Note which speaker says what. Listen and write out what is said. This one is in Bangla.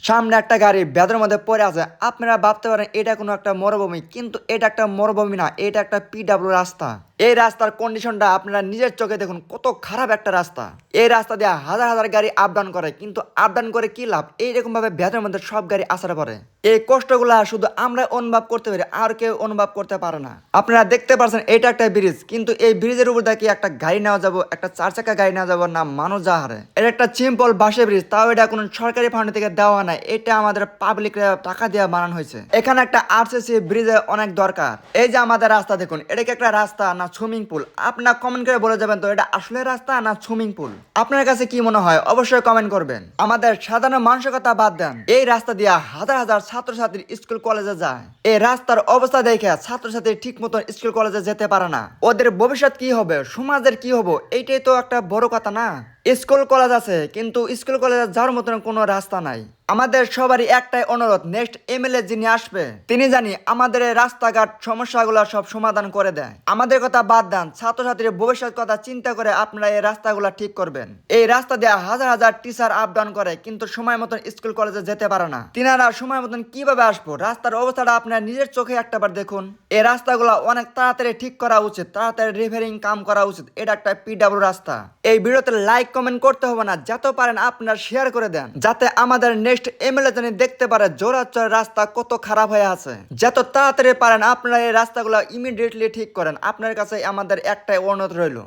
Speaker 1: সামনে একটা গাড়ি বেদের মধ্যে পড়ে আছে। আপনারা ভাবতে পারেন এটা কোনো একটা মরুভূমি, কিন্তু এটা একটা মরুভূমি না, এটা একটা পিডাব্লিউ রাস্তা। এই রাস্তার কন্ডিশনটা আপনারা নিজের চোখে দেখুন, কত খারাপ একটা রাস্তা। এই রাস্তা দিয়ে হাজার হাজার গাড়ি আপ ডাউন করে, কিন্তু আপ ডাউন করে কি লাভ? এইরকম ভাবে বেদের মধ্যে সব গাড়ি আসার পরে এই কষ্টগুলা শুধু আমরা অনুভব করতে পারি, আর কেউ অনুভব করতে পারে না। আপনারা দেখতে পাচ্ছেন এটা একটা ব্রিজ, কিন্তু এই ব্রিজের উপর দিয়ে কি একটা গাড়ি নেওয়া যাবো, একটা 4 চাকা গাড়ি নেওয়া যাবো না মানুষ যাহারে? এটা একটা সিম্পল বাঁশের ব্রিজ, তাও এটা কোনো সরকারি ফান্ড থেকে দেওয়া নাই, এটা আমাদের পাবলিক টাকা দিয়ে বানানো হয়েছে। এখানে একটা আরসিসি ব্রিজে অনেক দরকার। এই যে আমাদের রাস্তা দেখুন, এটা কি একটা রাস্তা না সুইমিং পুল? আপনারা কমেন্ট করে বলে যাবেন তো এটা আসলে রাস্তা না সুইমিং পুল। আপনার কাছে কি মনে হয় অবশ্যই কমেন্ট করবেন। আমাদের সাধারণ মানুষের কথা বাদ দেন, এই রাস্তা দিয়ে হাজার হাজার ছাত্রছাত্রী স্কুল কলেজে যায়। এই রাস্তার অবস্থা দেখে ছাত্রছাত্রী ঠিক মতো স্কুল কলেজে যেতে পারে না। ওদের ভবিষ্যৎ কি হবে, সমাজের কি হবে, এইটাই তো একটা বড় কথা না? স্কুল কলেজ আছে, কিন্তু স্কুল কলেজে যাওয়ার মতন কোনো রাস্তা নাই। আমাদের সবারই একটাই অনুরোধ, নেক্সট এমএলএ যিনি আসবে তিনি জানি আমাদের এই রাস্তাঘাট সমস্যাগুলো সব সমাধান করে দেয়। আমাদের কথা বাদ দেন, ছাত্রছাত্রীর ভবিষ্যৎ কথা চিন্তা করে আপনারা এই রাস্তাগুলো ঠিক করবেন। এই রাস্তা দিয়ে হাজার হাজার টিচার আপ ডাউন করে, কিন্তু সময় মতন স্কুল কলেজে যেতে পারে না। তিনারা সময় মতন কিভাবে আসবো? রাস্তার অবস্থাটা আপনারা নিজের চোখে একটাবার দেখুন। এই রাস্তাগুলো অনেক তাড়াতাড়ি ঠিক করা উচিত, তাড়াতাড়ি রিপেয়ারিং কাম করা উচিত। এটা একটা পিডাব্লিউ রাস্তা। এই ভিডিওতে লাইক কমেন্ট করতে হবে না, যত পারেন আপনারা শেয়ার করে দেন, যাতে আমাদের নেক্সট এমএলএ জানি দেখতে পারে জোড়াচড় রাস্তা কত খারাপ হয়ে আছে। যত তাড়াতাড়ি পারেন আপনারা এই রাস্তাগুলো ইমিডিয়েটলি ঠিক করেন। আপনার কাছে আমাদের একটাই অনুরোধ রইল।